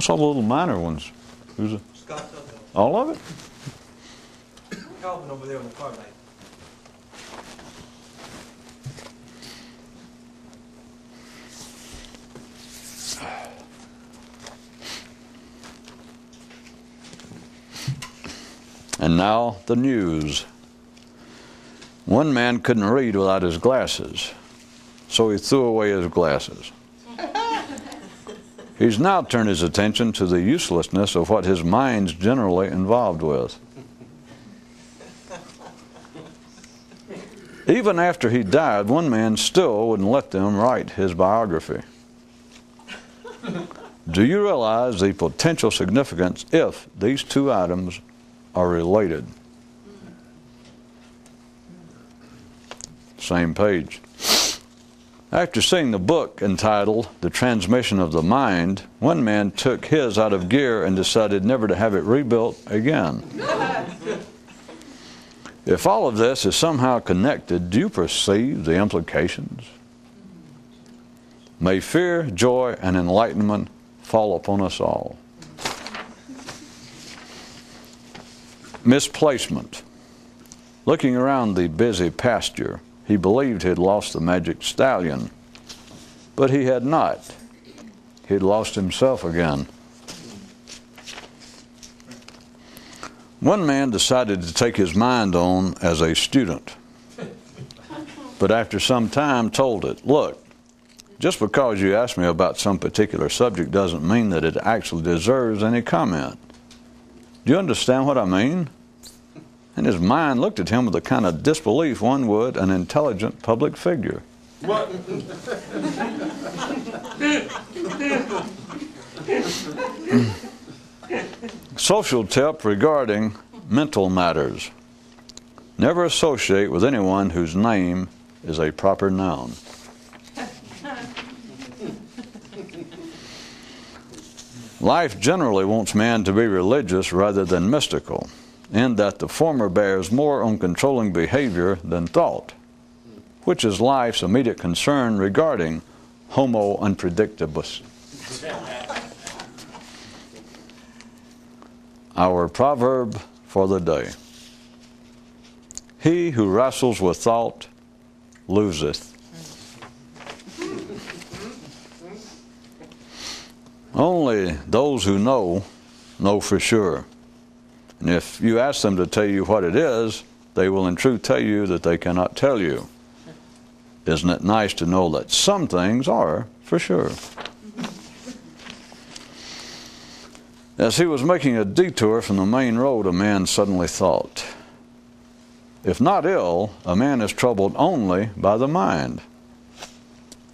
What's all the little minor ones? Who's it? Scott All of it? Calvin over there on the far right. And now the news. One man couldn't read without his glasses, so he threw away his glasses. He's now turned his attention to the uselessness of what his mind's generally involved with. Even after he died, one man still wouldn't let them write his biography. Do you realize the potential significance if these two items are related? Same page. After seeing the book entitled The Transmission of the Mind, one man took his out of gear and decided never to have it rebuilt again. If all of this is somehow connected, do you perceive the implications? May fear, joy, and enlightenment fall upon us all. Misplacement. Looking around the busy pasture, he believed he had lost the magic stallion, but he had not. He had lost himself again. One man decided to take his mind on as a student, but after some time told it, look, just because you ask me about some particular subject doesn't mean that it actually deserves any comment. Do you understand what I mean? And his mind looked at him with the kind of disbelief one would an intelligent public figure. What? Social tip regarding mental matters. Never associate with anyone whose name is a proper noun. Life generally wants man to be religious rather than mystical, in that the former bears more on controlling behavior than thought, which is life's immediate concern regarding homo unpredictabus. Our proverb for the day. He who wrestles with thought loseth. Only those who know for sure. And if you ask them to tell you what it is, they will in truth tell you that they cannot tell you. Isn't it nice to know that some things are for sure? As he was making a detour from the main road, a man suddenly thought, if not ill, a man is troubled only by the mind.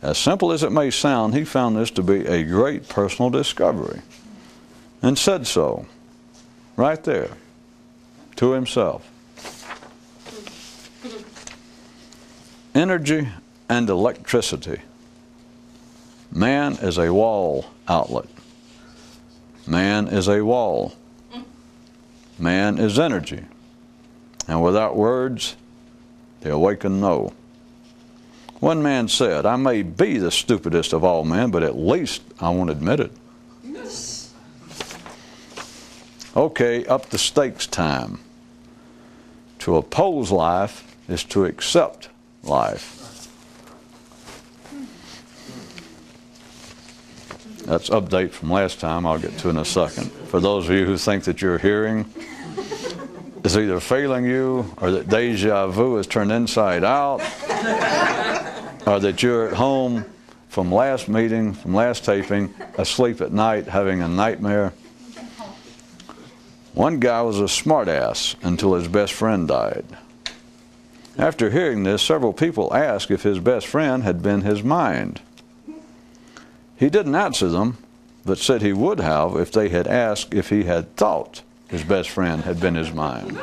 As simple as it may sound, he found this to be a great personal discovery, and said so, right there, to himself. Energy and electricity. Man is a wall outlet. Man is a wall. Man is energy. And without words, the awakened know. One man said, I may be the stupidest of all men, but at least I won't admit it. Okay, up the stakes time. To oppose life is to accept life. That's update from last time. I'll get to in a second. For those of you who think that your hearing is either failing you, or that deja vu is turned inside out, or that you're at home from last meeting, from last taping, asleep at night, having a nightmare. One guy was a smartass until his best friend died. After hearing this, several people asked if his best friend had been his mind. He didn't answer them, but said he would have if they had asked if he had thought his best friend had been his mind.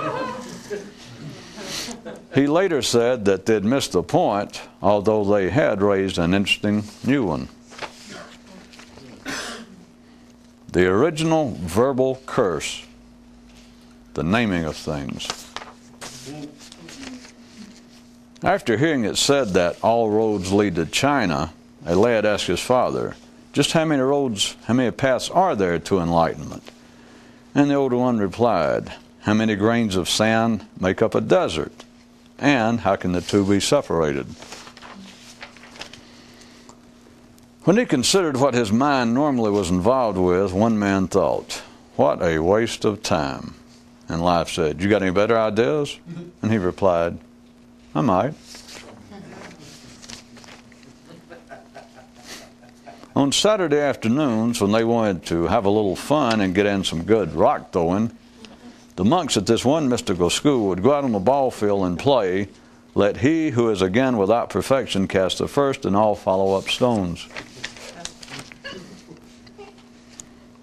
He later said that they'd missed the point, although they had raised an interesting new one. The original verbal curse, the naming of things. After hearing it said that all roads lead to China, a lad asked his father, Just how many paths are there to enlightenment? And the older one replied, how many grains of sand make up a desert? And how can the two be separated? When he considered what his mind normally was involved with, one man thought, what a waste of time. And life said, you got any better ideas? And he replied, I might. On Saturday afternoons, when they wanted to have a little fun and get in some good rock throwing, the monks at this one mystical school would go out on the ball field and play, let he who is again without perfection cast the first, and all follow up stones.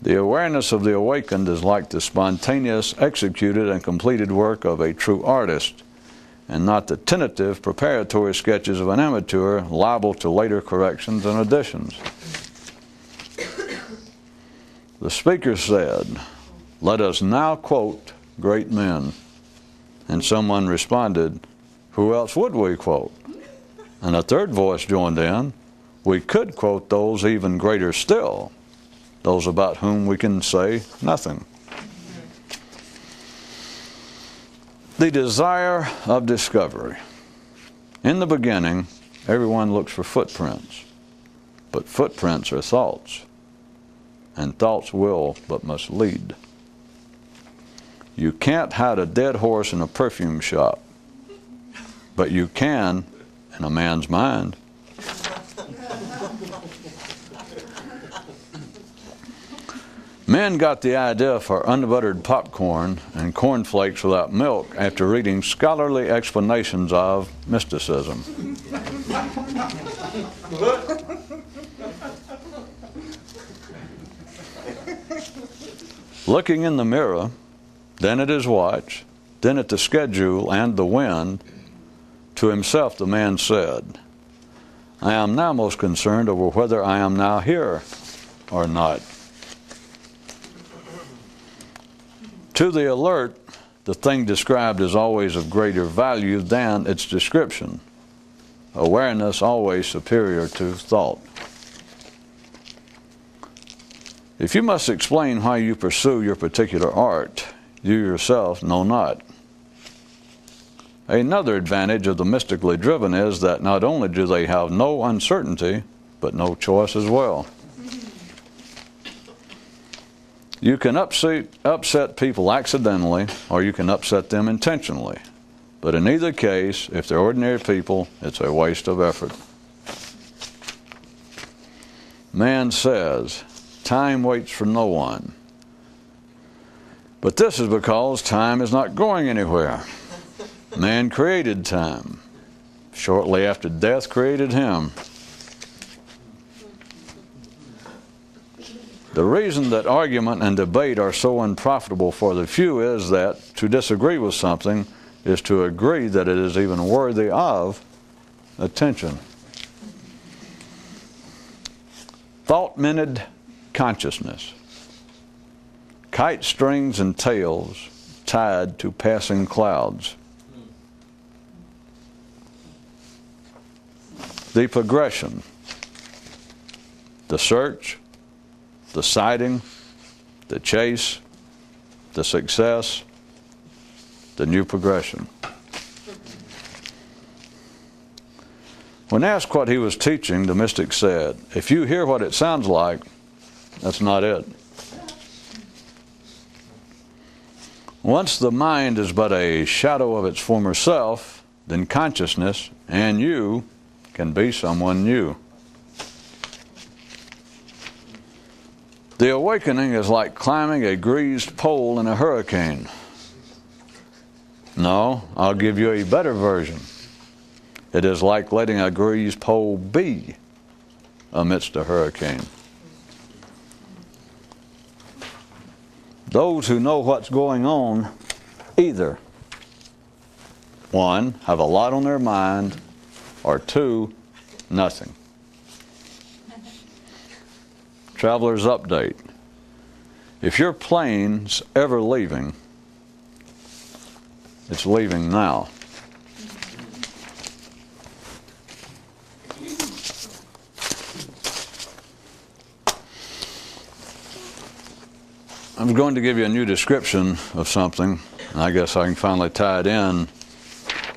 The awareness of the awakened is like the spontaneous, executed, and completed work of a true artist, and not the tentative, preparatory sketches of an amateur liable to later corrections and additions. The speaker said, let us now quote great men. And someone responded, who else would we quote? And a third voice joined in, we could quote those even greater still, those about whom we can say nothing. The desire of discovery. In the beginning, everyone looks for footprints, but footprints are thoughts, and thoughts will but must lead. You can't hide a dead horse in a perfume shop, but you can in a man's mind. Men got the idea for unbuttered popcorn and cornflakes without milk after reading scholarly explanations of mysticism. Looking in the mirror, then at his watch, then at the schedule and the wind, to himself the man said, I am now most concerned over whether I am now here or not. To the alert, the thing described is always of greater value than its description. Awareness always superior to thought. If you must explain why you pursue your particular art, you yourself know not. Another advantage of the mystically driven is that not only do they have no uncertainty, but no choice as well. You can upset people accidentally, or you can upset them intentionally. But in either case, if they're ordinary people, it's a waste of effort. Man says, time waits for no one. But this is because time is not going anywhere. Man created time. Shortly after death created him. The reason that argument and debate are so unprofitable for the few is that to disagree with something is to agree that it is even worthy of attention. Thought-minted consciousness. Kite strings and tails tied to passing clouds. The progression. The search. The sighting, the chase, the success, the new progression. When asked what he was teaching, the mystic said, if you hear what it sounds like, that's not it. Once the mind is but a shadow of its former self, then consciousness and you can be someone new. The awakening is like climbing a greased pole in a hurricane. No, I'll give you a better version. It is like letting a greased pole be amidst a hurricane. Those who know what's going on either, 1, have a lot on their mind, or 2, nothing. Traveler's update. If your plane's ever leaving, it's leaving now. I'm going to give you a new description of something, and I guess I can finally tie it in.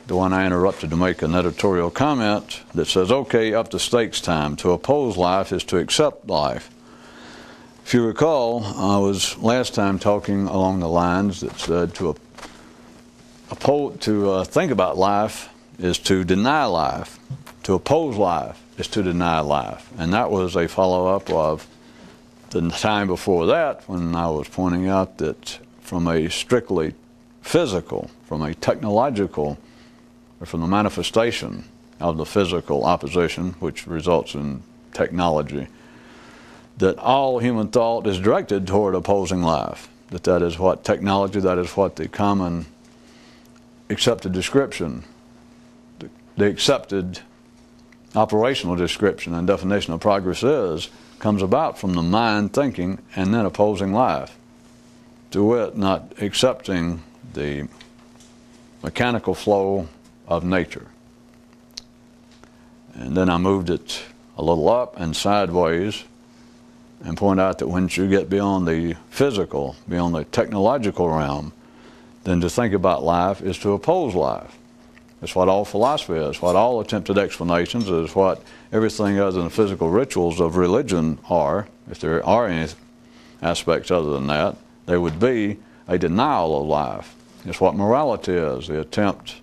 The one I interrupted to make an editorial comment that says, okay, up to stakes time. To oppose life is to accept life. If you recall, I was last time talking along the lines that said to think about life is to deny life. To oppose life is to deny life. And that was a follow-up of the time before that when I was pointing out that from a strictly physical, from a technological, or from the manifestation of the physical opposition, which results in technology, that all human thought is directed toward opposing life. That is what technology, that is what the common accepted description, the accepted operational description and definition of progress comes about from the mind thinking and then opposing life. To wit, not accepting the mechanical flow of nature. And then I moved it a little up and sideways and point out that once you get beyond the physical, beyond the technological realm, then to think about life is to oppose life. It's what all philosophy is, what all attempted explanations is, what everything other than physical rituals of religion are. If there are any aspects other than that, they would be a denial of life. It's what morality is, the attempt,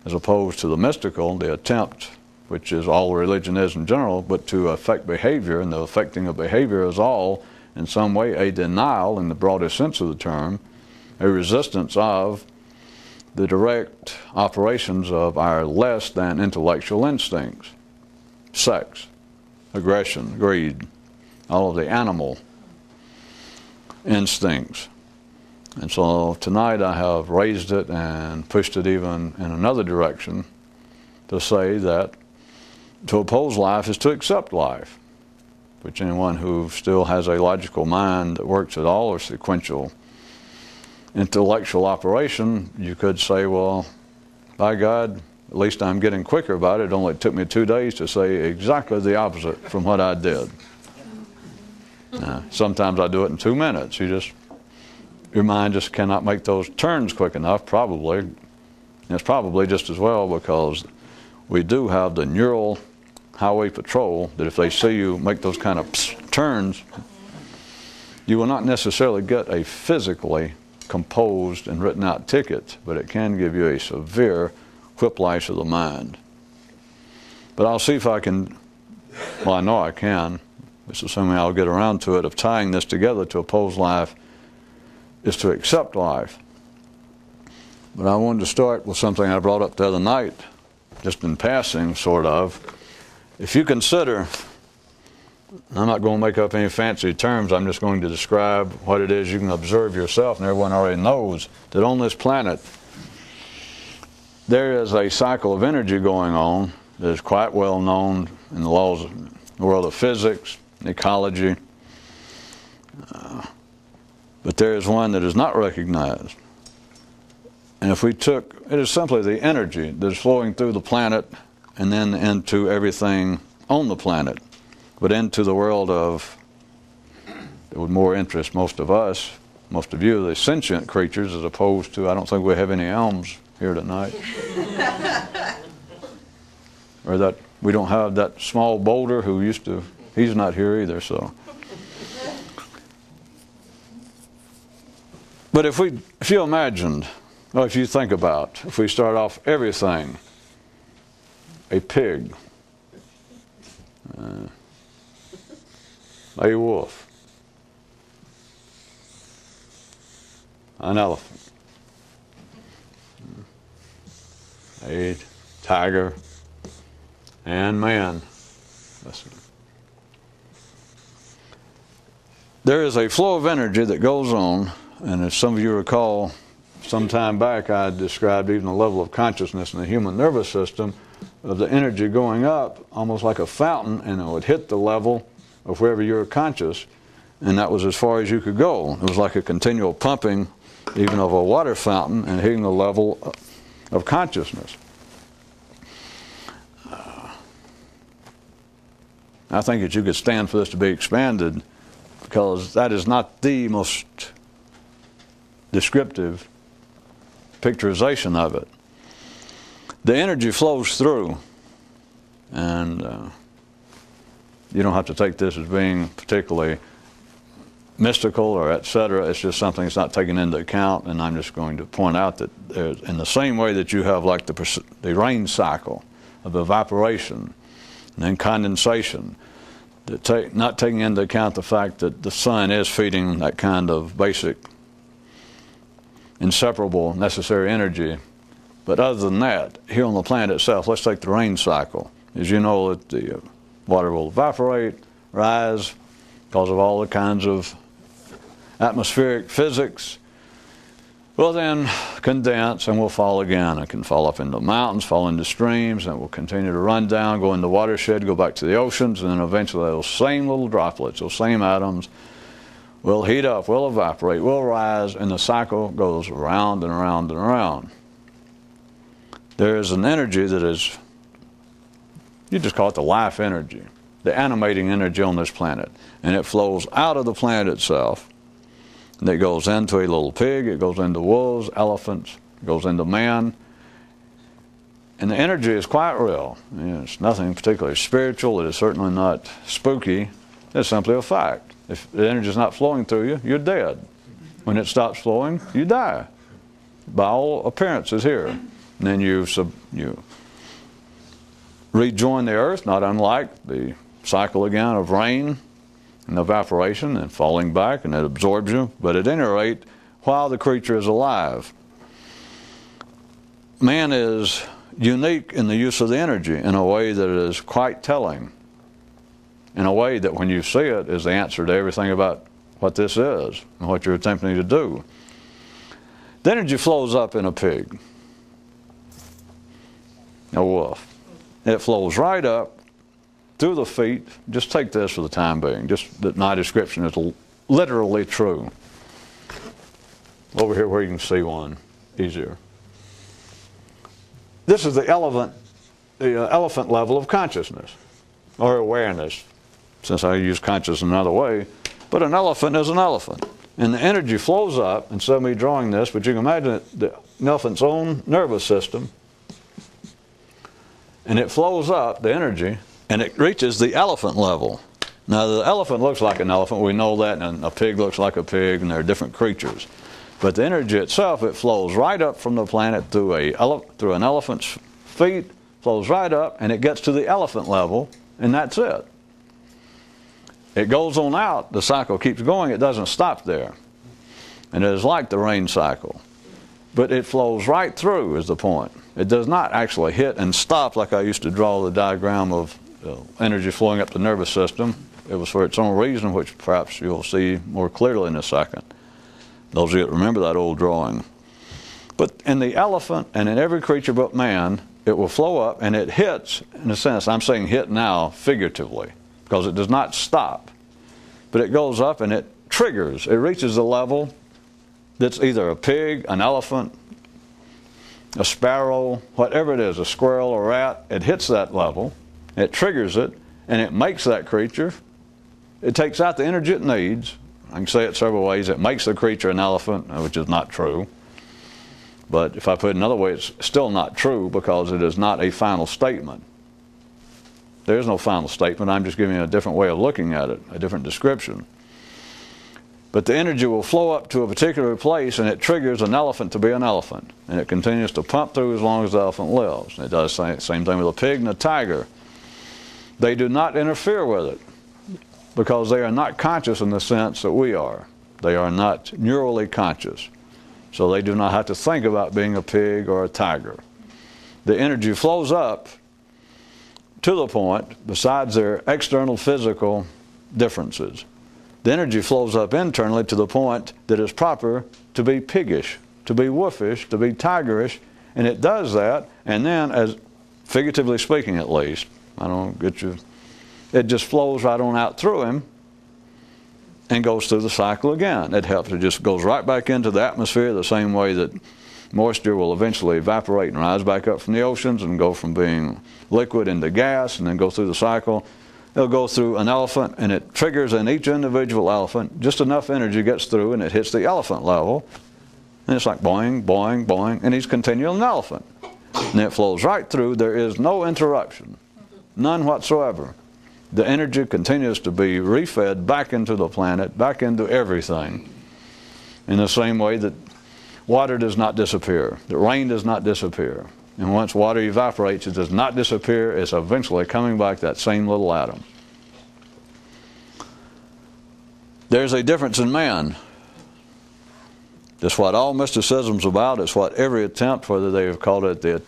as opposed to the mystical, the attempt, which is all religion is in general, but to affect behavior, and the affecting of behavior is all, in some way, a denial in the broadest sense of the term, a resistance of the direct operations of our less than intellectual instincts. Sex, aggression, greed, all of the animal instincts. And so tonight I have raised it and pushed it even in another direction to say that to oppose life is to accept life, which anyone who still has a logical mind that works at all or sequential intellectual operation, you could say, well, by God, at least I'm getting quicker about it. It only took me 2 days to say exactly the opposite from what I did. Sometimes I do it in 2 minutes. Your mind just cannot make those turns quick enough, probably. And it's probably just as well because we do have the neural highway patrol that if they see you make those kind of turns, you will not necessarily get a physically composed and written out ticket, but it can give you a severe whiplash of the mind. But I'll see if I can, well, I know I can, it's assuming I'll get around to it, of tying this together. To oppose life is to accept life. But I wanted to start with something I brought up the other night, just in passing, sort of. If you consider, I'm not going to make up any fancy terms, I'm just going to describe what it is you can observe yourself, and everyone already knows that on this planet there is a cycle of energy going on that is quite well known in the laws of the world of physics, ecology, but there is one that is not recognized. And if we took, it is simply the energy that is flowing through the planet and then into everything on the planet, but into the world of, it would more interest most of us, most of you, the sentient creatures, as opposed to, I don't think we have any elms here tonight. Or that we don't have that small boulder who used to, he's not here either, so. But if you imagined, or if you think about, if we start off everything, a pig, a wolf, an elephant, a tiger, and man. Listen. There is a flow of energy that goes on, and as some of you recall, some time back I described even the level of consciousness in the human nervous system of the energy going up almost like a fountain, and it would hit the level of wherever you were conscious, and that was as far as you could go. It was like a continual pumping even of a water fountain and hitting the level of consciousness. I think that you could stand for this to be expanded, because that is not the most descriptive picturization of it. The energy flows through, and you don't have to take this as being particularly mystical or etc. It's just something that's not taken into account, and I'm just going to point out that in the same way that you have like the rain cycle of evaporation and then condensation, not taking into account the fact that the sun is feeding that kind of basic, inseparable, necessary energy. But other than that, here on the planet itself, let's take the rain cycle. As you know, that the water will evaporate, rise, because of all the kinds of atmospheric physics, will then condense and will fall again. It can fall up into mountains, fall into streams, and it will continue to run down, go into watershed, go back to the oceans, and then eventually those same little droplets, those same atoms, will heat up, will evaporate, will rise, and the cycle goes around and around and around. There is an energy that is, you just call it the life energy, the animating energy on this planet. And it flows out of the planet itself. And it goes into a little pig, it goes into wolves, elephants, it goes into man. And the energy is quite real. It's nothing particularly spiritual. It is certainly not spooky. It's simply a fact. If the energy is not flowing through you, you're dead. When it stops flowing, you die. By all appearances here. And then you rejoin the earth, not unlike the cycle again of rain and evaporation and falling back, and it absorbs you. But at any rate, while the creature is alive, man is unique in the use of the energy in a way that is quite telling, in a way that when you see it is the answer to everything about what this is and what you're attempting to do. The energy flows up in a pig, a wolf. It flows right up through the feet. Just take this for the time being, just that my description is literally true. Over here where you can see one easier. This is the elephant level of consciousness or awareness, since I use conscious another way. But an elephant is an elephant, and the energy flows up. And so me drawing this, but you can imagine the elephant's own nervous system, and it flows up, the energy, and it reaches the elephant level. Now the elephant looks like an elephant, we know that, and a pig looks like a pig, and they're different creatures. But the energy itself, it flows right up from the planet through an elephant's feet, flows right up, and it gets to the elephant level, and that's it. It goes on out, the cycle keeps going, it doesn't stop there. And it is like the rain cycle. But it flows right through is the point. It does not actually hit and stop like I used to draw the diagram of energy flowing up the nervous system. It was for its own reason, which perhaps you'll see more clearly in a second. Those of you that remember that old drawing. But in the elephant and in every creature but man, it will flow up and it hits, in a sense, I'm saying hit now figuratively, because it does not stop. But it goes up and it triggers. It reaches a level that's either a pig, an elephant, a sparrow, whatever it is, a squirrel, a rat. It hits that level, it triggers it, and it makes that creature. It takes out the energy it needs. I can say it several ways. It makes the creature an elephant, which is not true. But if I put it another way, it's still not true, because it is not a final statement. There is no final statement. I'm just giving you a different way of looking at it, a different description. But the energy will flow up to a particular place, and it triggers an elephant to be an elephant. And it continues to pump through as long as the elephant lives. It does the same thing with a pig and a tiger. They do not interfere with it, because they are not conscious in the sense that we are. They are not neurally conscious. So they do not have to think about being a pig or a tiger. The energy flows up to the point, besides their external physical differences, the energy flows up internally to the point that is proper to be piggish, to be wolfish, to be tigerish, and it does that, and then, as figuratively speaking at least, I don't get you, it just flows right on out through him and goes through the cycle again. It helps. It just goes right back into the atmosphere the same way that moisture will eventually evaporate and rise back up from the oceans and go from being liquid into gas and then go through the cycle. It'll go through an elephant, and it triggers in each individual elephant. Just enough energy gets through, and it hits the elephant level. And it's like boing, boing, boing, and he's continually an elephant. And it flows right through. There is no interruption, none whatsoever. The energy continues to be refed back into the planet, back into everything, in the same way that water does not disappear, that rain does not disappear. And once water evaporates, it does not disappear. It's eventually coming back, that same little atom. There's a difference in man. That's what all mysticism's about. It's what every attempt, whether they have called it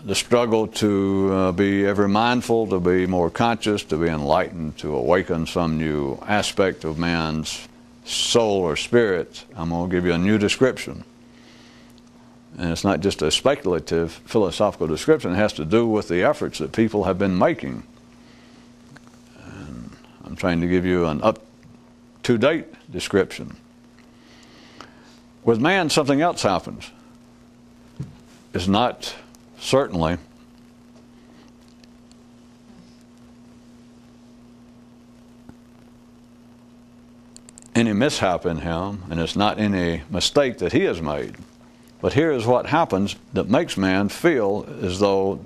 the struggle to be ever mindful, to be more conscious, to be enlightened, to awaken some new aspect of man's soul or spirit. I'm going to give you a new description. And it's not just a speculative philosophical description. It has to do with the efforts that people have been making. And I'm trying to give you an up-to-date description. With man, something else happens. It's not certainly any mishap in him, and it's not any mistake that he has made. But here is what happens that makes man feel as though,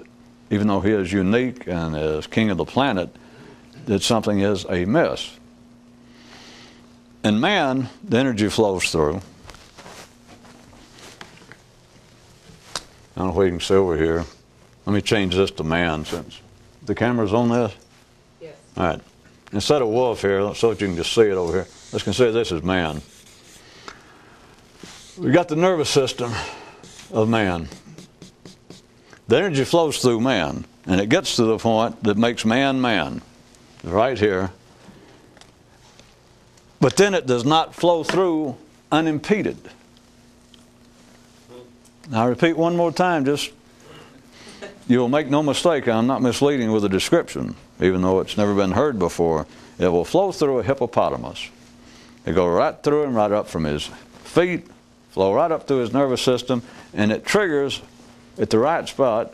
even though he is unique and is king of the planet, that something is amiss. In man, the energy flows through. I don't know if we can see over here. Let me change this to man since the camera's on this. Yes. All right. Instead of wolf here, so that you can just see it over here, let's consider this as man. We've got the nervous system of man. The energy flows through man, and it gets to the point that makes man man, right here. But then it does not flow through unimpeded. Now I repeat one more time, just you'll make no mistake, I'm not misleading with a description, even though it's never been heard before. It will flow through a hippopotamus. It go right through him, right up from his feet, flow right up through his nervous system, and it triggers at the right spot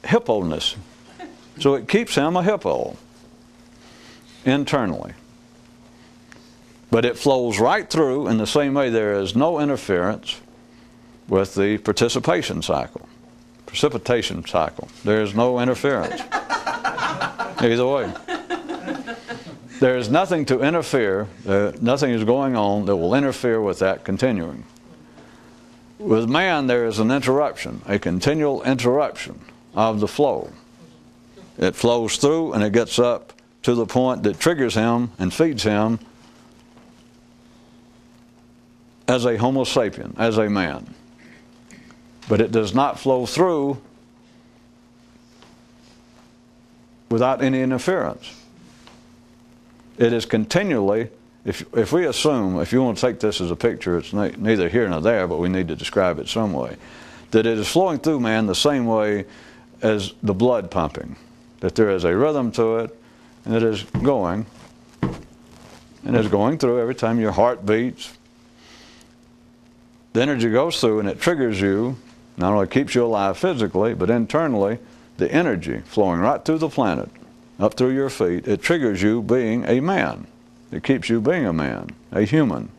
hippo-ness. So it keeps him a hippo internally. But it flows right through in the same way. There is no interference with the precipitation cycle. There is no interference. Either way. There is nothing to interfere, nothing is going on that will interfere with that continuing. With man, there is an interruption, a continual interruption of the flow. It flows through and it gets up to the point that triggers him and feeds him as a Homo sapien, as a man. But it does not flow through without any interference. It is continually, if we assume, if you want to take this as a picture, it's neither here nor there, but we need to describe it some way, that it is flowing through man the same way as the blood pumping, that there is a rhythm to it, and it is going, and it's going through every time your heart beats. The energy goes through and it triggers you. Not only keeps you alive physically, but internally, the energy flowing right through the planet, up through your feet, it triggers you being a man. It keeps you being a man, a human.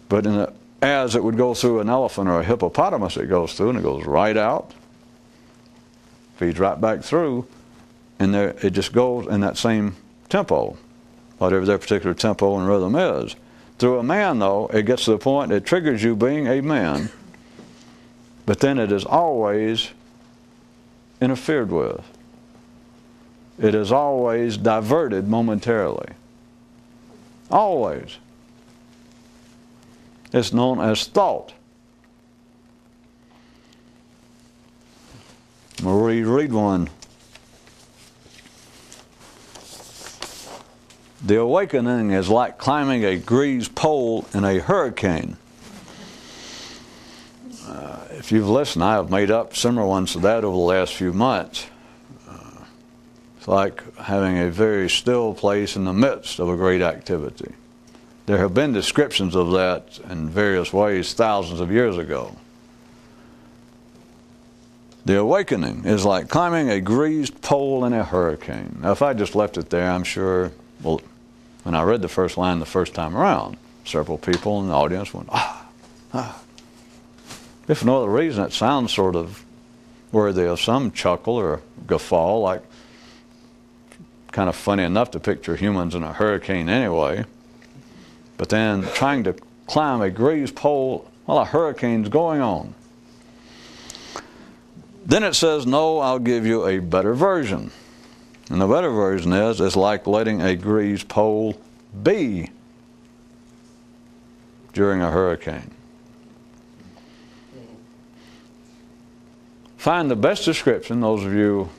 But as it would go through an elephant or a hippopotamus, it goes through and it goes right out, feeds right back through, and there, it just goes in that same tempo, whatever their particular tempo and rhythm is. Through a man, though, it gets to the point, it triggers you being a man, but then it is always interfered with. It is always diverted momentarily. Always. It's known as thought. I'm going to read one. The awakening is like climbing a greased pole in a hurricane. If you've listened, I have made up similar ones to that over the last few months. It's like having a very still place in the midst of a great activity. There have been descriptions of that in various ways thousands of years ago. The awakening is like climbing a greased pole in a hurricane. Now, if I just left it there, I'm sure, well, when I read the first line the first time around, Several people in the audience went, ah, ah. If for no other reason, it sounds sort of worthy of some chuckle or guffaw, like kind of funny enough to picture humans in a hurricane anyway. But then trying to climb a grease pole while a hurricane's going on. Then it says, no, I'll give you a better version. And the better version is, it's like letting a grease pole be during a hurricane. Find the best description. Those of you,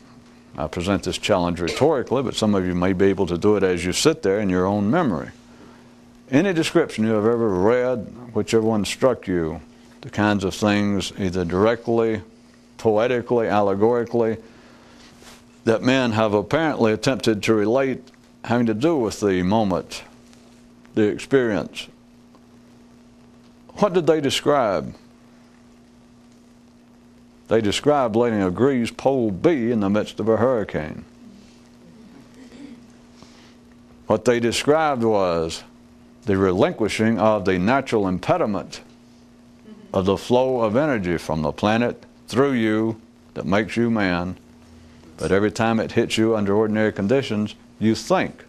I present this challenge rhetorically, but some of you may be able to do it as you sit there in your own memory. Any description you have ever read, whichever one struck you, the kinds of things either directly, poetically, allegorically, that men have apparently attempted to relate having to do with the moment, the experience. What did they describe? They described letting a grease pole be in the midst of a hurricane. What they described was the relinquishing of the natural impediment of the flow of energy from the planet through you that makes you man. But every time it hits you under ordinary conditions, you think.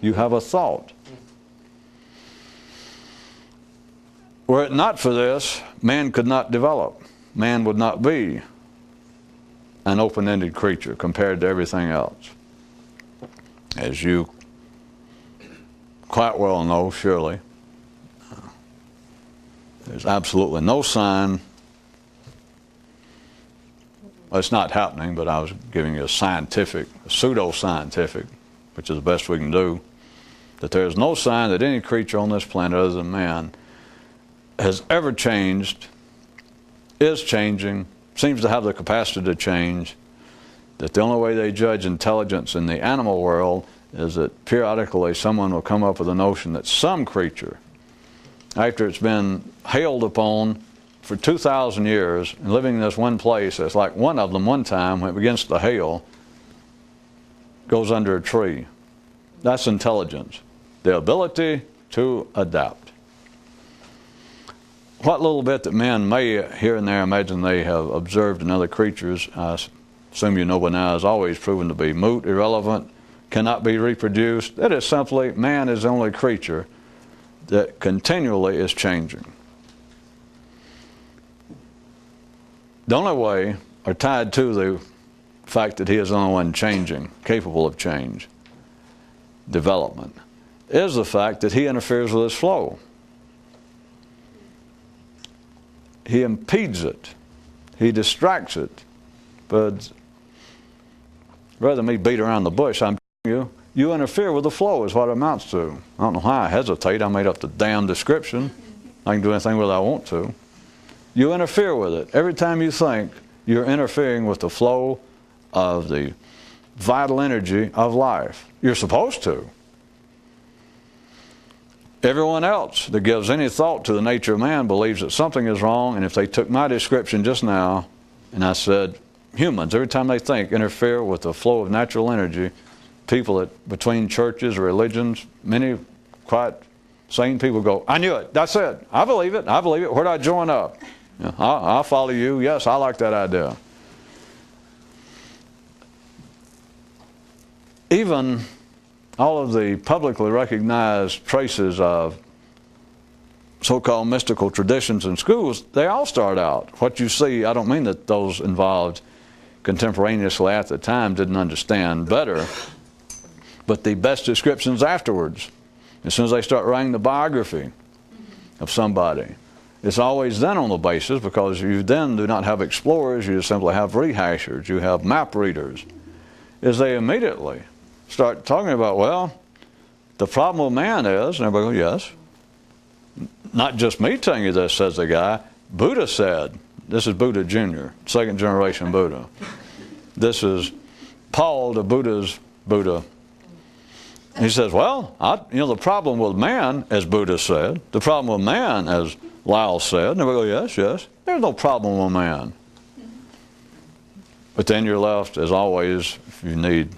You have a thought. Were it not for this, man could not develop. Man would not be an open-ended creature compared to everything else. As you quite well know, surely, there's absolutely no sign. Well, it's not happening, but I was giving you a scientific, a pseudo-scientific, which is the best we can do, that there is no sign that any creature on this planet other than man has ever changed, is changing, seems to have the capacity to change, that the only way they judge intelligence in the animal world is that periodically someone will come up with a notion that some creature, after it's been hailed upon for 2,000 years and living in this one place, it's like one of them one time when it begins to hail, goes under a tree. That's intelligence, the ability to adapt. What little bit that men may here and there imagine they have observed in other creatures, I assume you know by now, is always proven to be moot, irrelevant, cannot be reproduced. It is simply, man is the only creature that continually is changing. The only way, or tied to the fact that he is the only one changing, capable of change, development, is the fact that he interferes with his flow. He impedes it. He distracts it. But rather than me beat around the bush, I'm telling you, you interfere with the flow is what it amounts to. I don't know why I hesitate. I made up the damn description. I can do anything with it I want to. You interfere with it. Every time you think, you're interfering with the flow of the vital energy of life. You're supposed to. Everyone else that gives any thought to the nature of man believes that something is wrong, and if they took my description just now, and I said, humans, every time they think, interfere with the flow of natural energy, people that between churches or religions, many quite sane people go, I knew it, that's it, I believe it, where do I join up? You know, I'll follow you, yes, I like that idea. Even all of the publicly recognized traces of so-called mystical traditions in schools, they all start out. What you see, I don't mean that those involved contemporaneously at the time didn't understand better, but the best descriptions afterwards, as soon as they start writing the biography of somebody, it's always then on the basis, because you then do not have explorers, you simply have rehashers, you have map readers, is they immediately start talking about, well, the problem with man is, and everybody goes, yes. Not just me telling you this, says the guy. Buddha said, this is Buddha Jr., second generation Buddha. This is Paul, the Buddha's Buddha. He says, well, the problem with man, as Buddha said, the problem with man, as Lyle said, and everybody goes, yes, there's no problem with man. But then you're left, as always, if you need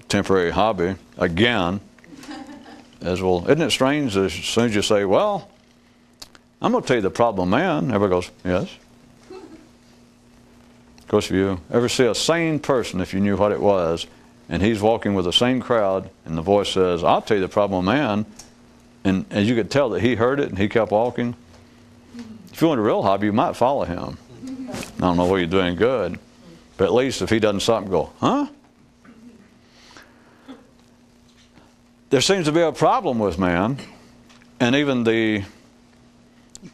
temporary hobby, again, as well. Isn't it strange as soon as you say, well, I'm going to tell you the problem, man, everybody goes, yes. Of course, if you ever see a sane person, if you knew what it was, and he's walking with a sane crowd, and the voice says, I'll tell you the problem, man, and you could tell that he heard it and he kept walking. If you want a real hobby, you might follow him. I don't know whether you're doing good, but at least if he doesn't stop and go, huh? There seems to be a problem with man, and even the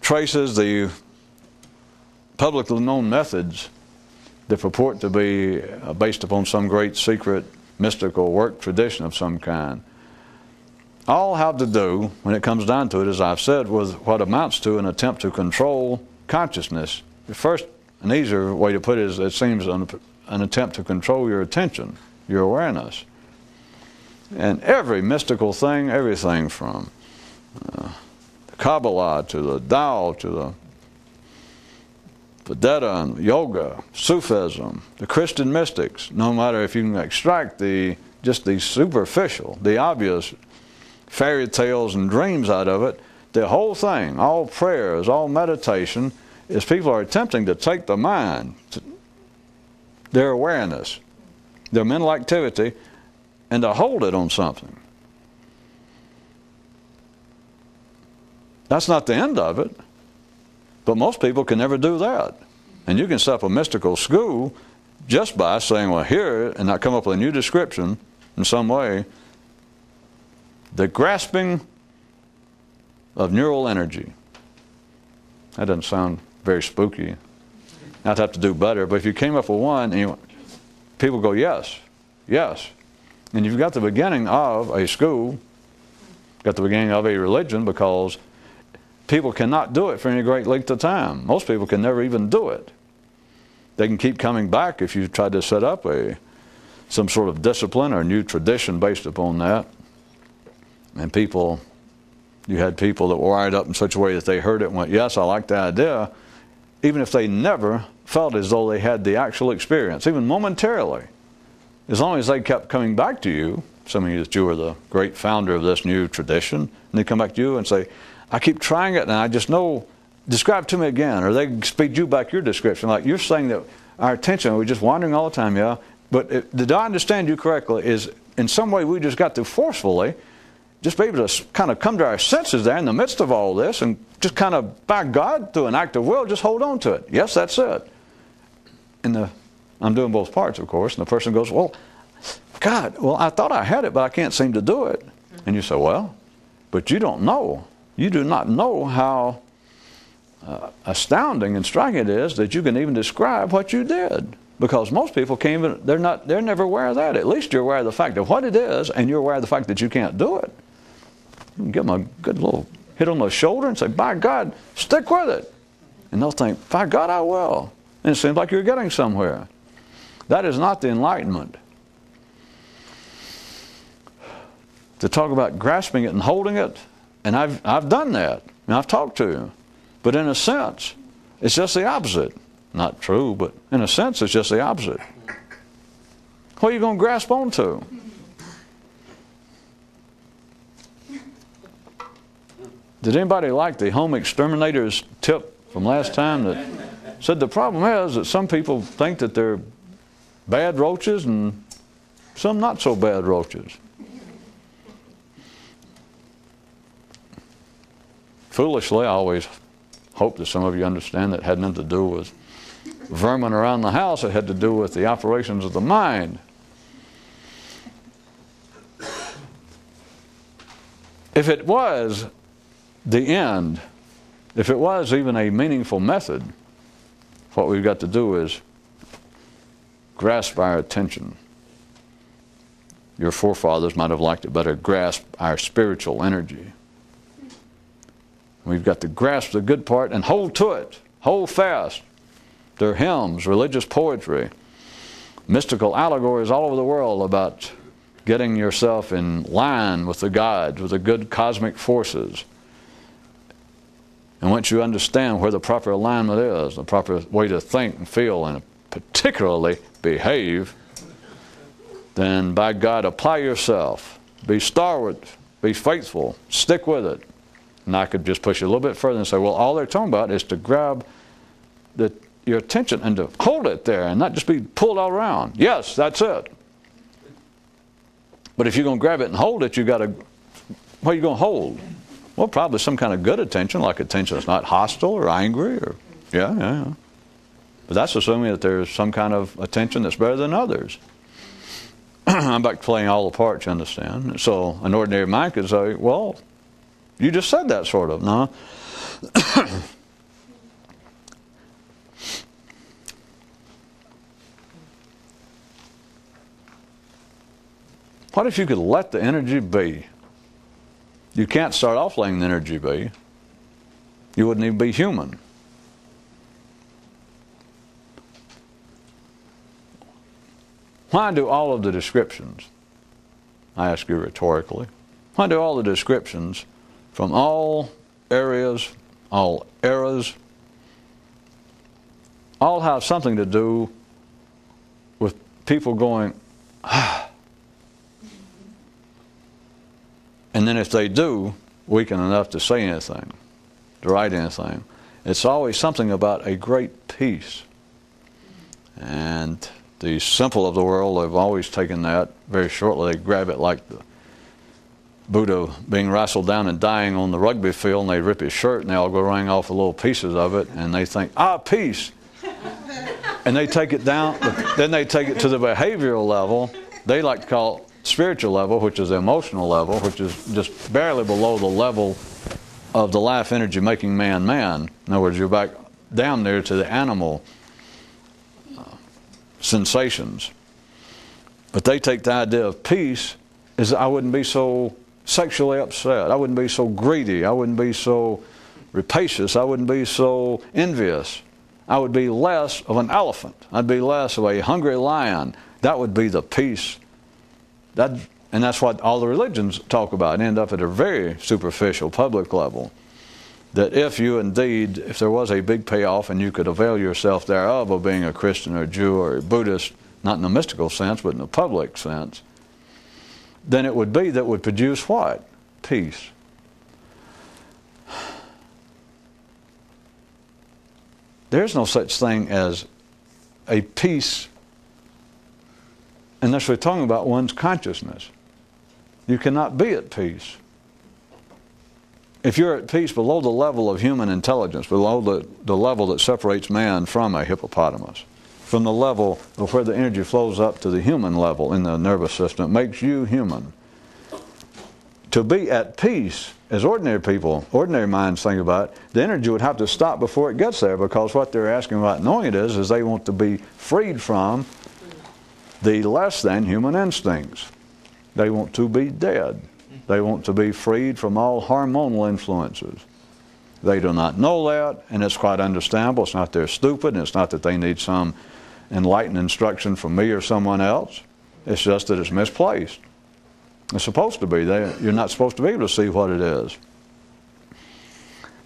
traces, the publicly known methods that purport to be based upon some great secret mystical work tradition of some kind, all have to do, when it comes down to it, as I've said, with what amounts to an attempt to control consciousness. First, an easier way to put it is, it seems, an attempt to control your attention, your awareness. And every mystical thing, everything from the Kabbalah to the Tao to the Vedanta and yoga, Sufism, the Christian mystics, no matter if you can extract just the superficial, the obvious fairy tales and dreams out of it, the whole thing, all prayers, all meditation, is people are attempting to take the mind, their awareness, their mental activity, and to hold it on something. That's not the end of it. But most people can never do that. And you can set up a mystical school just by saying, well, here, and not come up with a new description in some way, the grasping of neural energy. That doesn't sound very spooky. I'd have to do better. But if you came up with one, and people go, yes, yes. And you've got the beginning of a school, got the beginning of a religion, because people cannot do it for any great length of time. Most people can never even do it. They can keep coming back if you try to set up some sort of discipline or new tradition based upon that. And you had people that were wired up in such a way that they heard it and went, yes, I like the idea, even if they never felt as though they had the actual experience, even momentarily. As long as they kept coming back to you, assuming that you were the great founder of this new tradition, and they come back to you and say, I keep trying it and I just know, describe to me again. Or they speed you back your description. Like you're saying that our attention, we're just wandering all the time, yeah. But did I understand you correctly, is in some way we just got to forcefully just be able to kind of come to our senses there in the midst of all this and just kind of, by God, through an act of will, just hold on to it. Yes, that's it. And I'm doing both parts, of course. And the person goes, well, God, well, I thought I had it, but I can't seem to do it. And you say, well, but you don't know. You do not know how astounding and striking it is that you can even describe what you did. Because most people can't even, they're never aware of that. At least you're aware of the fact of what it is, and you're aware of the fact that you can't do it. You can give them a good little hit on the shoulder and say, by God, stick with it. And they'll think, by God, I will. And it seems like you're getting somewhere. That is not the enlightenment. To talk about grasping it and holding it, and I've done that, and I've talked to you. But in a sense, it's just the opposite. Not true, but in a sense, it's just the opposite. What are you going to grasp onto? Did anybody like the home exterminator's tip from last time that said the problem is that some people think that they're bad roaches and some not so bad roaches? Foolishly, I always hope that some of you understand that it had nothing to do with vermin around the house. It had to do with the operations of the mind. If it was the end, if it was even a meaningful method, what we've got to do is grasp our attention. Your forefathers might have liked it better, grasp our spiritual energy. We've got to grasp the good part and hold to it, hold fast. There are hymns, religious poetry, mystical allegories all over the world about getting yourself in line with the gods, with the good cosmic forces. And once you understand where the proper alignment is, the proper way to think and feel and particularly behave, then by God, apply yourself. Be stalwart Be faithful. Stick with it. And I could just push it a little bit further and say, well, all they're talking about is to grab your attention and to hold it there and not just be pulled all around. Yes, that's it. But if you're going to grab it and hold it, you got to, what are you going to hold? Well, probably some kind of good attention, like attention that's not hostile or angry, or yeah. But that's assuming that there's some kind of attention that's better than others. I'm back to playing all the parts, you understand? So an ordinary mind could say, well, you just said that sort of. No. What if you could let the energy be? You can't start off letting the energy be. You wouldn't even be human. Why do all of the descriptions, I ask you rhetorically, why do all the descriptions from all areas, all eras, all have something to do with people going, ah. And then if they do, weaken enough to say anything, to write anything, it's always something about a great peace. And the simple of the world have always taken that very shortly. They grab it like the Buddha being wrestled down and dying on the rugby field, and they rip his shirt and they all go running off with little pieces of it, and they think, peace. And they take it down, then they take it to the behavioral level. They like to call it spiritual level, which is the emotional level, which is just barely below the level of the life energy making man. In other words, you're back down there to the animal sensations. But they take the idea of peace as I wouldn't be so sexually upset, I wouldn't be so greedy, I wouldn't be so rapacious, I wouldn't be so envious. I would be less of an elephant. I'd be less of a hungry lion. That would be the peace. And that's what all the religions talk about and end up at a very superficial public level. That if there was a big payoff and you could avail yourself thereof of being a Christian or a Jew or a Buddhist, not in the mystical sense, but in the public sense, then it would be that would produce what? Peace. There's no such thing as a peace unless we're talking about one's consciousness. You cannot be at peace. If you're at peace below the level of human intelligence, below the level that separates man from a hippopotamus, from the level of where the energy flows up to the human level in the nervous system, it makes you human. To be at peace, as ordinary people, ordinary minds think about it, the energy would have to stop before it gets there, because what they're asking about knowing it is they want to be freed from the less than human instincts. They want to be dead. They want to be freed from all hormonal influences. They do not know that, and it's quite understandable. It's not they're stupid, and it's not that they need some enlightened instruction from me or someone else. It's just that it's misplaced. It's supposed to be. You're not supposed to be able to see what it is.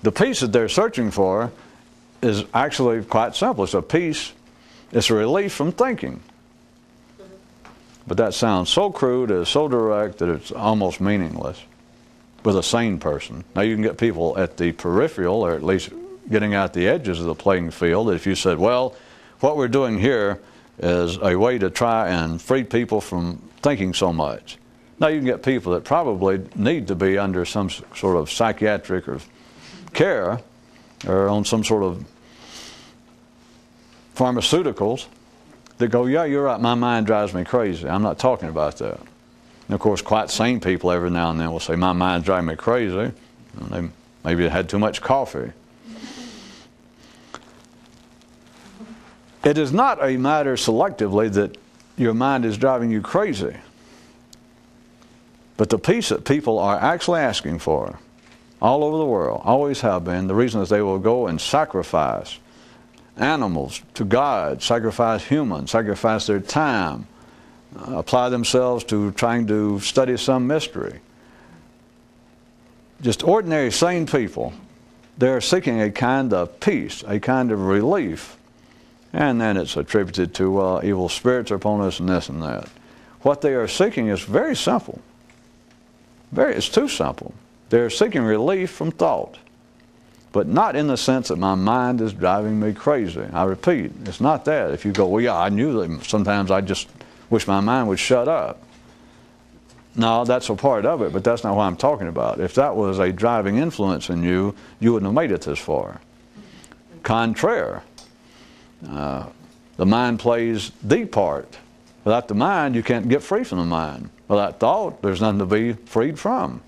The peace that they're searching for is actually quite simple. It's a peace, it's a relief from thinking. But that sounds so crude, it's so direct that it's almost meaningless with a sane person. Now you can get people at the peripheral, or at least getting out the edges of the playing field, that if you said, well, what we're doing here is a way to try and free people from thinking so much. Now you can get people that probably need to be under some sort of psychiatric or care, or on some sort of pharmaceuticals, that go, yeah, you're right, my mind drives me crazy. I'm not talking about that. And of course, quite sane people every now and then will say, my mind's driving me crazy. And maybe they had too much coffee. It is not a matter selectively that your mind is driving you crazy. But the peace that people are actually asking for, all over the world, always have been, the reason is they will go and sacrifice animals to God, sacrifice humans, sacrifice their time, apply themselves to trying to study some mystery. Just ordinary sane people, they're seeking a kind of peace, a kind of relief, and then it's attributed to evil spirits are upon us and this and that. What they are seeking is very simple. It's too simple. They're seeking relief from thought, but not in the sense that my mind is driving me crazy. I repeat, it's not that. If you go, well, yeah, I knew that sometimes I just wish my mind would shut up. No, that's a part of it, but that's not what I'm talking about. If that was a driving influence in you, you wouldn't have made it this far. Contraire. The mind plays the part. Without the mind, you can't get free from the mind. Without thought, there's nothing to be freed from.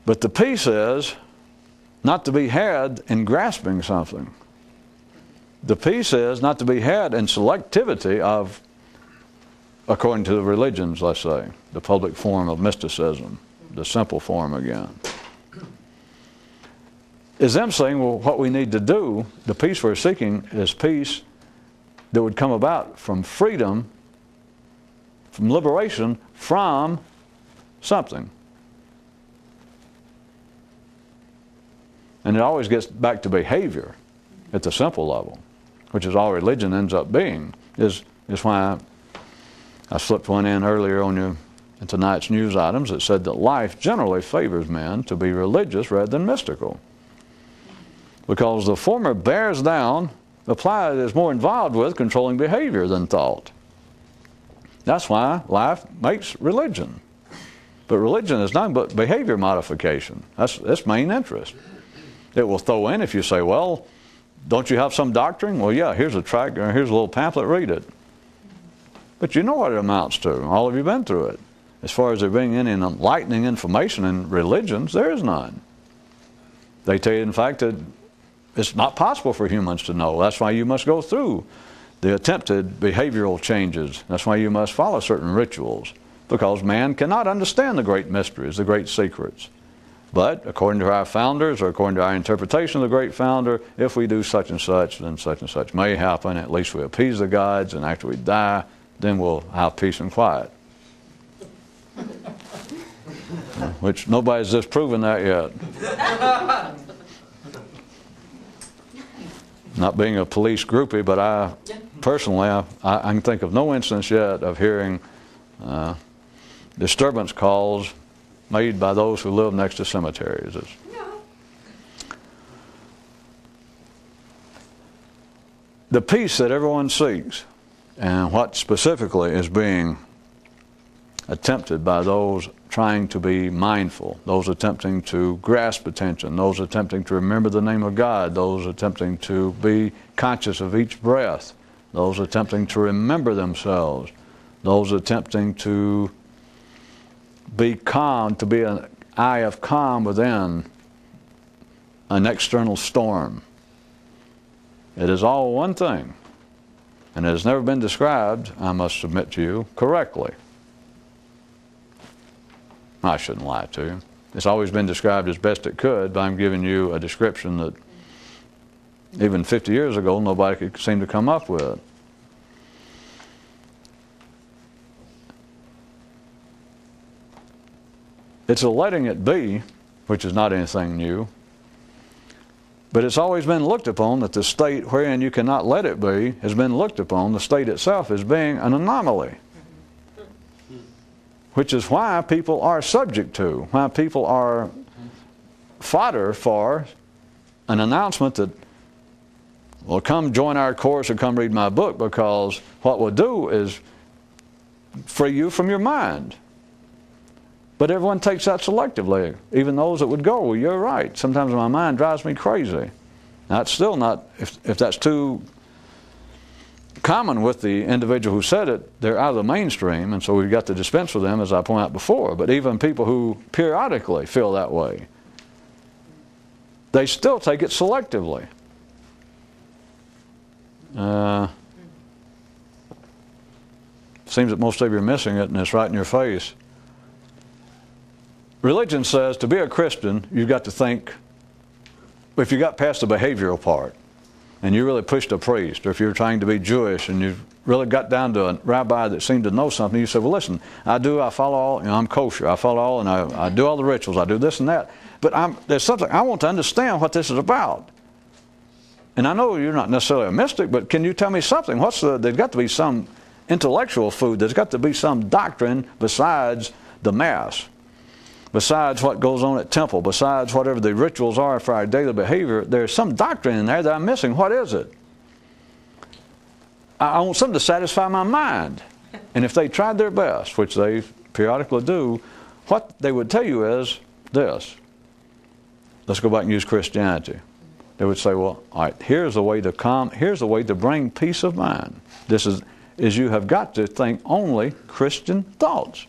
But the peace is not to be had in grasping something. The peace is not to be had in selectivity of, according to the religions, let's say, the public form of mysticism, the simple form again. Is them saying, well, what we need to do, the peace we're seeking is peace that would come about from freedom, from liberation from something. And it always gets back to behavior at the simple level, which is all religion ends up being, is why I slipped one in earlier on in tonight's news items that said that life generally favors men to be religious rather than mystical. Because the former bears down, applied is more involved with controlling behavior than thought. That's why life makes religion. But religion is nothing but behavior modification. That's its main interest. It will throw in if you say, well, don't you have some doctrine? Well, yeah, here's a tract, or here's a little pamphlet, read it. But you know what it amounts to. All of you been through it. As far as there being any enlightening information in religions, there is none. They tell you, in fact, that it's not possible for humans to know. That's why you must go through the attempted behavioral changes. That's why you must follow certain rituals, because man cannot understand the great mysteries, the great secrets. But according to our founders, or according to our interpretation of the great founder, if we do such and such, then such and such may happen. At least we appease the gods, and after we die, then we'll have peace and quiet. Which nobody's disproven that yet. Not being a police groupie, but I personally, I can think of no instance yet of hearing disturbance calls made by those who live next to cemeteries. The peace that everyone seeks, and what specifically is being attempted by those trying to be mindful, those attempting to grasp attention, those attempting to remember the name of God, those attempting to be conscious of each breath, those attempting to remember themselves, those attempting to be calm, to be an eye of calm within an external storm. It is all one thing, and it has never been described, I must submit to you, correctly. I shouldn't lie to you. It's always been described as best it could, but I'm giving you a description that even 50 years ago nobody could seem to come up with. It's a letting it be, which is not anything new, but it's always been looked upon that the state wherein you cannot let it be has been looked upon, the state itself, as being an anomaly. Which is why people are subject to, why people are fodder for an announcement that, well, come join our course or come read my book, because what we'll do is free you from your mind. But everyone takes that selectively, even those that would go, well, you're right, sometimes my mind drives me crazy. Now, it's still not, if that's too common with the individual who said it, they're out of the mainstream, and so we've got to dispense with them, as I pointed out before. But even people who periodically feel that way, they still take it selectively. Seems that most of you are missing it, and it's right in your face. Religion says to be a Christian, you've got to think, if you got past the behavioral part, and you really pushed a priest, or if you're trying to be Jewish and you've really got down to a rabbi that seemed to know something, you say, well, listen, I follow all, I'm kosher, I follow all, and I do all the rituals, I do this and that, but there's something, I want to understand what this is about. And I know you're not necessarily a mystic, but can you tell me something? There's got to be some intellectual food. There's got to be some doctrine besides the Mass, besides what goes on at temple, besides whatever the rituals are for our daily behavior. There's some doctrine in there that I'm missing. What is it? I want something to satisfy my mind. And if they tried their best, which they periodically do, what they would tell you is this. Let's go back and use Christianity. They would say, well, all right, here's the way to bring peace of mind. This is you have got to think only Christian thoughts.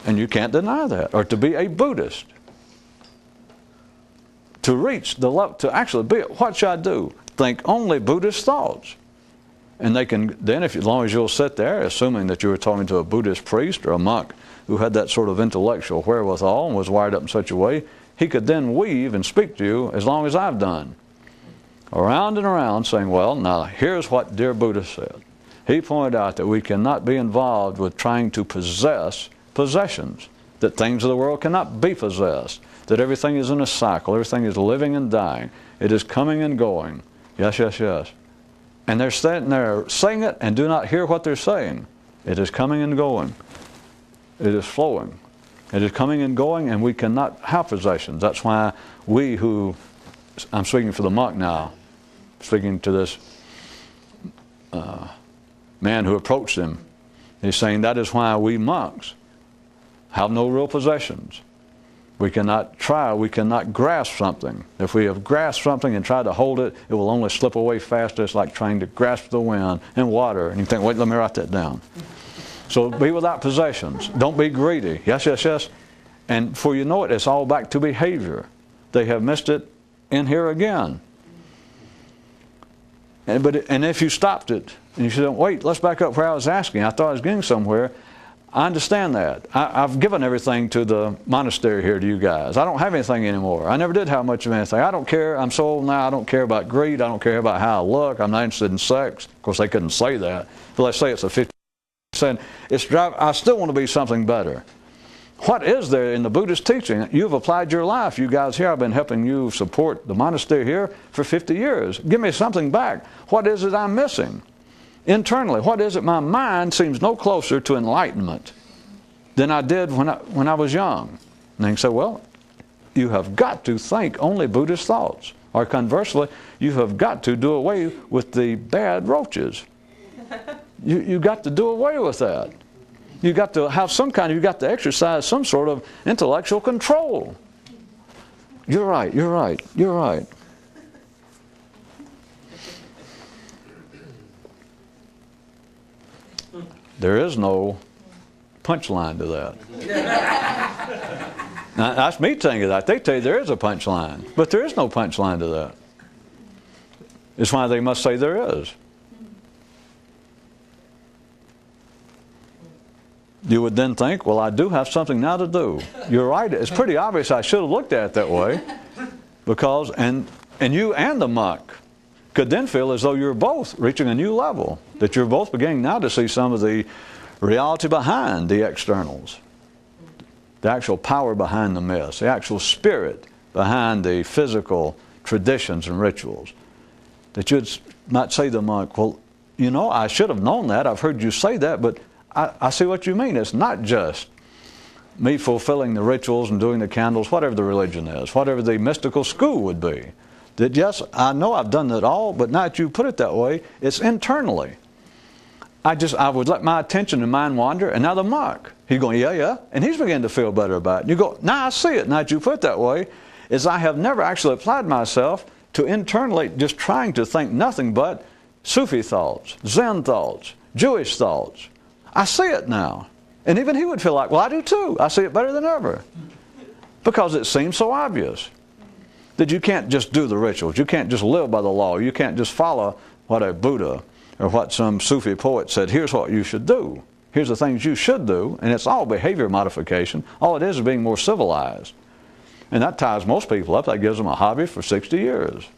And you can't deny that. Or to be a Buddhist. To reach the level, to actually be, what should I do? Think only Buddhist thoughts. And they can, then as long as you'll sit there, assuming that you were talking to a Buddhist priest or a monk who had that sort of intellectual wherewithal and was wired up in such a way, he could then weave and speak to you as long as I've done. Around and around saying, well, now here's what dear Buddha said. He pointed out that we cannot be involved with trying to possess possessions, that things of the world cannot be possessed, that everything is in a cycle, everything is living and dying, it is coming and going. Yes, yes, yes. And they're standing there saying it and do not hear what they're saying. It is coming and going. It is flowing. It is coming and going, and we cannot have possessions. That's why we who, I'm speaking for the monk now, speaking to this man who approached him, he's saying that is why we monks have no real possessions. We cannot grasp something. If we have grasped something and tried to hold it, it will only slip away faster. It's like trying to grasp the wind and water. And you think, wait, let me write that down. So be without possessions. Don't be greedy. Yes, yes, yes. And before you know it, it's all back to behavior. They have missed it in here again. And if you stopped it, and you said, wait, let's back up where I was asking. I thought I was getting somewhere. I understand that. I've given everything to the monastery here to you guys. I don't have anything anymore. I never did have much of anything. I don't care. I'm so old now. I don't care about greed. I don't care about how I look. I'm not interested in sex. Of course, they couldn't say that. But let's say it's a 50%. I still want to be something better. What is there in the Buddhist teaching? You've applied your life. You guys here, I've been helping you support the monastery here for 50 years. Give me something back. What is it I'm missing? Internally, what is it? My mind seems no closer to enlightenment than I did when I was young. And they can say, well, you have got to think only Buddhist thoughts. Or conversely, you have got to do away with the bad roaches. You got to do away with that. You got to have you got to exercise some sort of intellectual control. You're right, you're right, you're right. There is no punchline to that. Now, that's me telling you that. They tell you there is a punchline, but there is no punchline to that. It's why they must say there is. You would then think, well, I do have something now to do. You're right. It's pretty obvious I should have looked at it that way. Because, and you and the monk could then feel as though you're both reaching a new level, that you're both beginning now to see some of the reality behind the externals, the actual power behind the myths, the actual spirit behind the physical traditions and rituals. That you might say to the monk, well, you know, I should have known that. I've heard you say that, but I see what you mean. It's not just me fulfilling the rituals and doing the candles, whatever the religion is, whatever the mystical school would be. That yes, I know I've done it all, but now that you put it that way, it's internally. I would let my attention and mind wander, and now the monk, he's going, yeah, yeah, and he's beginning to feel better about it. And you go, now I see it, now that you put it that way, is I have never actually applied myself to internally just trying to think nothing but Sufi thoughts, Zen thoughts, Jewish thoughts. I see it now. And even he would feel like, well, I do too. I see it better than ever. Because it seems so obvious that you can't just do the rituals. You can't just live by the law. You can't just follow what a Buddha or what some Sufi poet said. Here's what you should do. Here's the things you should do. And it's all behavior modification. All it is being more civilized. And that ties most people up. That gives them a hobby for 60 years.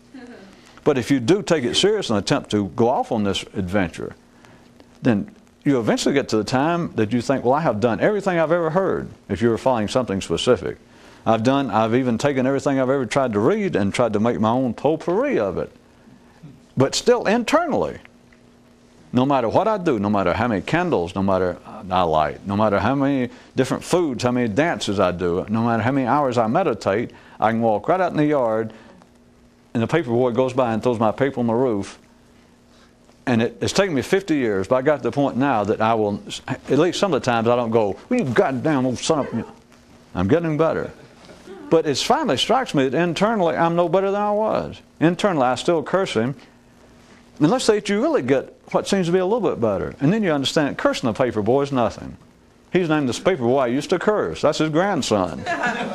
But if you do take it serious and attempt to go off on this adventure, then you eventually get to the time that you think, well, I have done everything I've ever heard, if you were following something specific. I've even taken everything I've ever tried to read and tried to make my own potpourri of it. But still internally, No matter what I do, no matter how many candles, no matter I light, no matter how many different foods, how many dances I do, no matter how many hours I meditate, I can walk right out in the yard and the paper boy goes by and throws my paper on the roof. And it's taken me 50 years, but I got to the point now that I will, at least some of the times I don't go, well, you goddamn old son of... I'm getting better. But it finally strikes me that internally I'm no better than I was. Internally I still curse him. And let's say that you really get what seems to be a little bit better. And then you understand that cursing the paper boy is nothing. He's named this paper boy I used to curse. That's his grandson.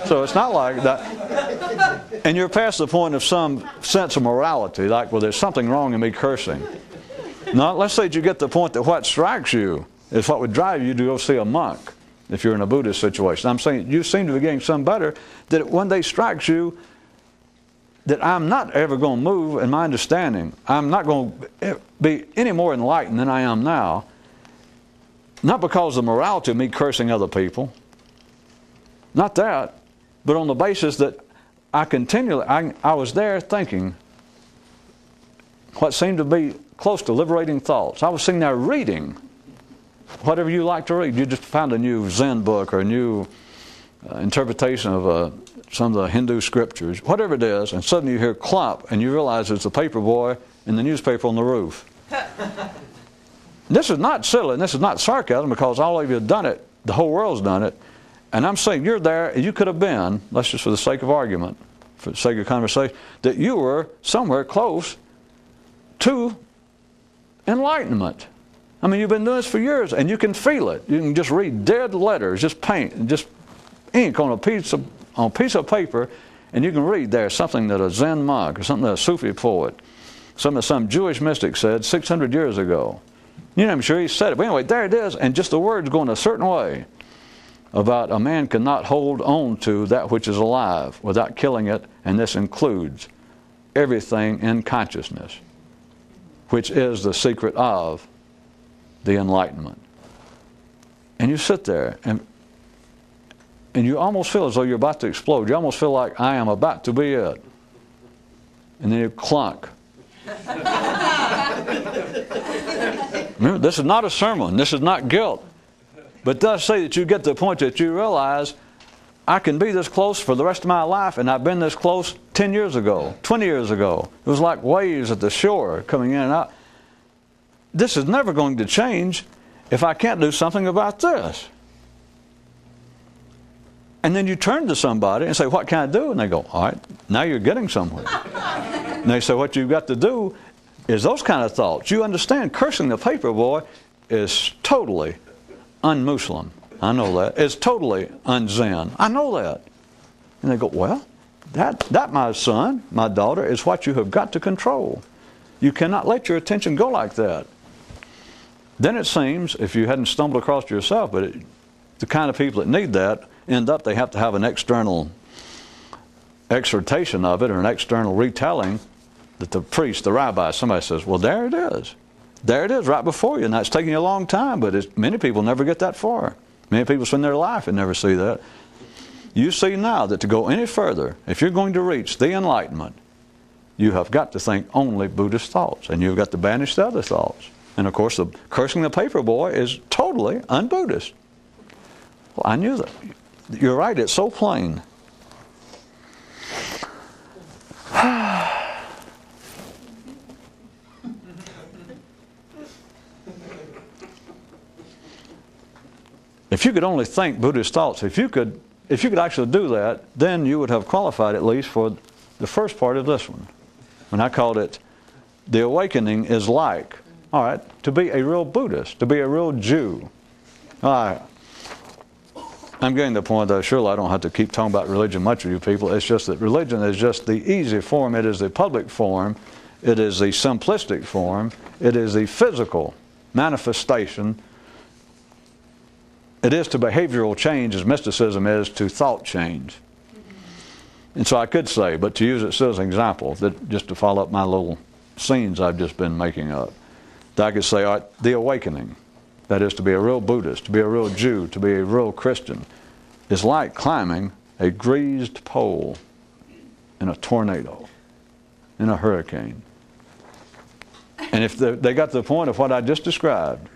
So it's not like that. And you're past the point of some sense of morality, like, well, there's something wrong in me cursing. Now, let's say that you get to the point that what strikes you is what would drive you to go see a monk if you're in a Buddhist situation. I'm saying you seem to be getting some better, that it one day strikes you that I'm not ever going to move in my understanding. I'm not going to be any more enlightened than I am now. Not because of the morality of me cursing other people. Not that. But on the basis that I was there thinking what seemed to be close to liberating thoughts. I was sitting there reading whatever you like to read. You just found a new Zen book or a new interpretation of some of the Hindu scriptures, whatever it is, and suddenly you hear clomp and you realize it's the paper boy in the newspaper on the roof. This is not silly, and this is not sarcasm, because all of you have done it. The whole world's done it. And I'm saying you're there, and you could have been, let's just for the sake of argument, for the sake of conversation, that you were somewhere close to enlightenment. I mean, you've been doing this for years, and you can feel it. You can just read dead letters, just paint, just ink on a piece of paper, and you can read there something that a Zen monk or something that a Sufi poet, something that some Jewish mystic said 600 years ago. You know, I'm sure he said it. But anyway, there it is, and just the words going a certain way about a man cannot hold on to that which is alive without killing it, and this includes everything in consciousness, which is the secret of the enlightenment. And you sit there, and you almost feel as though you're about to explode. You almost feel like, I am about to be it. And then you clunk. Remember, this is not a sermon. This is not guilt. But it does say that you get to the point that you realize, I can be this close for the rest of my life, and I've been this close 10 years ago, 20 years ago. It was like waves at the shore coming in and out. This is never going to change if I can't do something about this. And then you turn to somebody and say, what can I do? And they go, all right, now you're getting somewhere. And they say, what you've got to do is those kind of thoughts. You understand, cursing the paper boy is totally un-Muslim. I know that. It's totally un-Zen. I know that. And they go, well, that my son, my daughter, is what you have got to control. You cannot let your attention go like that. Then it seems, if you hadn't stumbled across it yourself, but the kind of people that need that end up, they have to have an external exhortation of it or an external retelling that the priest, the rabbi, somebody says, well, there it is. There it is right before you. Now, it's taking you a long time, but many people never get that far. Many people spend their life and never see that. You see now that to go any further, if you're going to reach the enlightenment, you have got to think only Buddhist thoughts, and you've got to banish the other thoughts. And of course, the cursing the paper boy is totally un-Buddhist. Well, I knew that. You're right, it's so plain. If you could only think Buddhist thoughts, if you could actually do that, then you would have qualified at least for the first part of this one. When I called it, the awakening is like, all right, to be a real Buddhist, to be a real Jew. I'm getting to the point that surely I don't have to keep talking about religion much with you people. It's just that religion is just the easy form. It is the public form. It is the simplistic form. It is the physical manifestation. It is to behavioral change as mysticism is to thought change. And so I could say, but to use it still as an example, that just to follow up my little scenes I've just been making up, that I could say, all right, the awakening, that is to be a real Buddhist, to be a real Jew, to be a real Christian, is like climbing a greased pole in a tornado, in a hurricane. And if they got to the point of what I just described,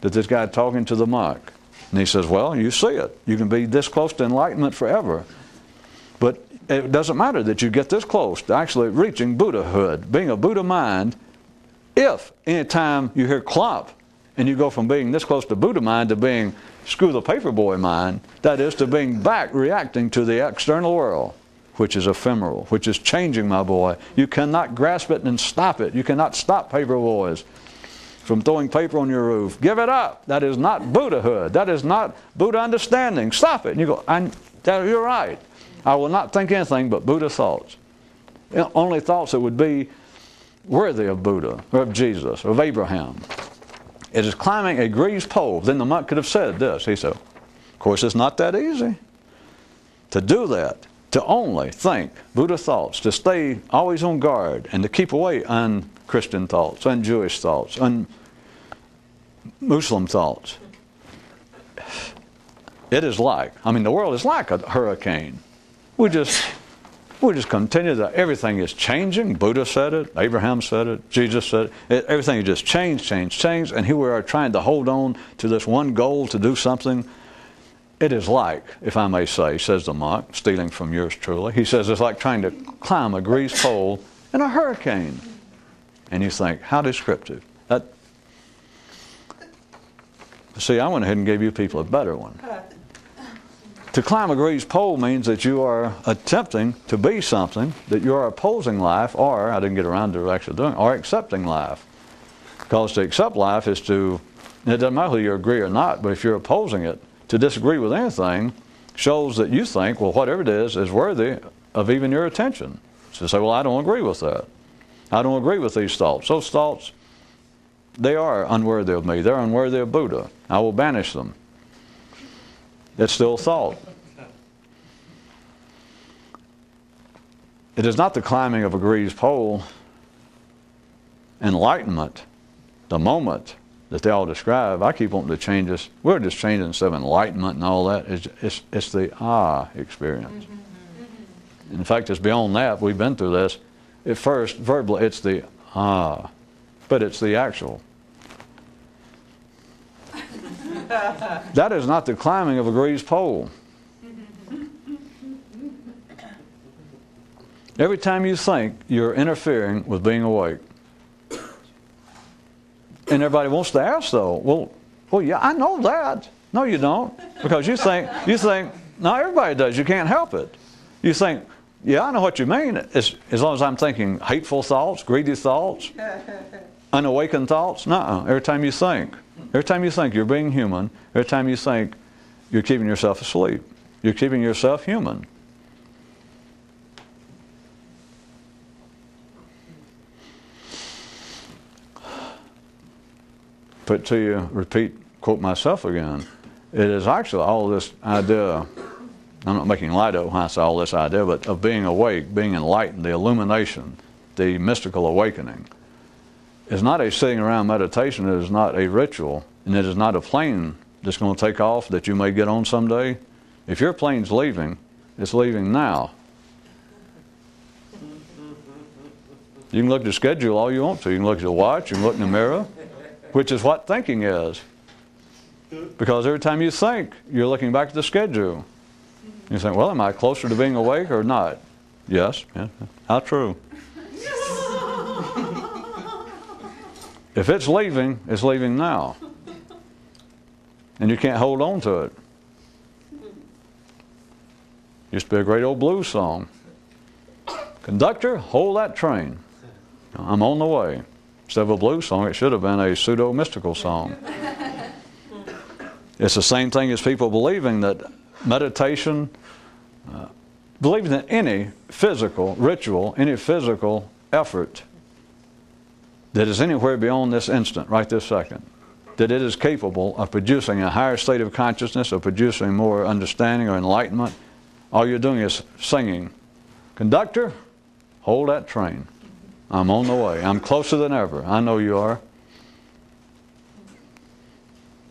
that this guy talking to the monk, and he says, well, you see it. You can be this close to enlightenment forever. But it doesn't matter that you get this close to actually reaching Buddhahood, being a Buddha mind, if anytime you hear clomp, and you go from being this close to Buddha mind to being screw the paperboy mind, that is to being back reacting to the external world, which is ephemeral, which is changing, my boy. You cannot grasp it and stop it. You cannot stop paperboys from throwing paper on your roof. Give it up. That is not Buddhahood. That is not Buddha understanding. Stop it. And you go, you're right. I will not think anything but Buddha thoughts. Only thoughts that would be worthy of Buddha, or of Jesus, or of Abraham. It is climbing a greased pole. Then the monk could have said this. He said, of course, it's not that easy to do that, to only think Buddha thoughts, to stay always on guard, and to keep away un-Christian thoughts, un-Jewish thoughts, un-Muslim thoughts. It is like, the world is like a hurricane. We just continue that everything is changing. Buddha said it, Abraham said it, Jesus said it. Everything is just change, and here we are trying to hold on to this one goal to do something. It is like, if I may say, says the monk, stealing from yours truly, he says it's like trying to climb a greased pole in a hurricane. And you think, how descriptive. See, I went ahead and gave you people a better one. To climb a greased pole means that you are attempting to be something, that you are opposing life, or, I didn't get around to actually doing, or accepting life. Because to accept life is to, it doesn't matter whether you agree or not, but if you're opposing it, to disagree with anything shows that you think, well, whatever it is worthy of even your attention. So you say, well, I don't agree with that. I don't agree with these thoughts. Those thoughts, they are unworthy of me. They're unworthy of Buddha. I will banish them. It's still thought. It is not the climbing of a greased pole. Enlightenment, the moment that they all describe, I keep wanting to change this. We're just changing instead of enlightenment and all that. It's the experience. In fact, it's beyond that. We've been through this. At first, verbally, it's the but it's the actual. That is not the climbing of a greased pole. Every time you think, you're interfering with being awake. And everybody wants to ask, though, well, yeah, I know that. No, you don't. Because you think, no, everybody does. You can't help it. You think, yeah, I know what you mean. As long as I'm thinking hateful thoughts, greedy thoughts, unawakened thoughts. No, every time you think you're being human, every time you think you're keeping yourself asleep, you're keeping yourself human. Put to you, quote myself again, it is actually all this idea, I'm not making light of when I say all this idea, but of being awake, being enlightened, the illumination, the mystical awakening, is not a sitting around meditation, it is not a ritual, and it is not a plane that's going to take off that you may get on someday. If your plane's leaving, it's leaving now. You can look at the schedule all you want to. You can look at the watch, you can look in the mirror, which is what thinking is. Because every time you think, you're looking back at the schedule. You think, well, am I closer to being awake or not? Yes. Yeah. How true. If it's leaving now. And you can't hold on to it. Used to be a great old blues song. Conductor, hold that train. I'm on the way. Instead of a blues song, it should have been a pseudo-mystical song. It's the same thing as people believing that meditation, believing that any physical ritual, any physical effort that is anywhere beyond this instant, right this second, that it is capable of producing a higher state of consciousness, of producing more understanding or enlightenment. All you're doing is singing, conductor, hold that train. I'm on the way. I'm closer than ever. I know you are.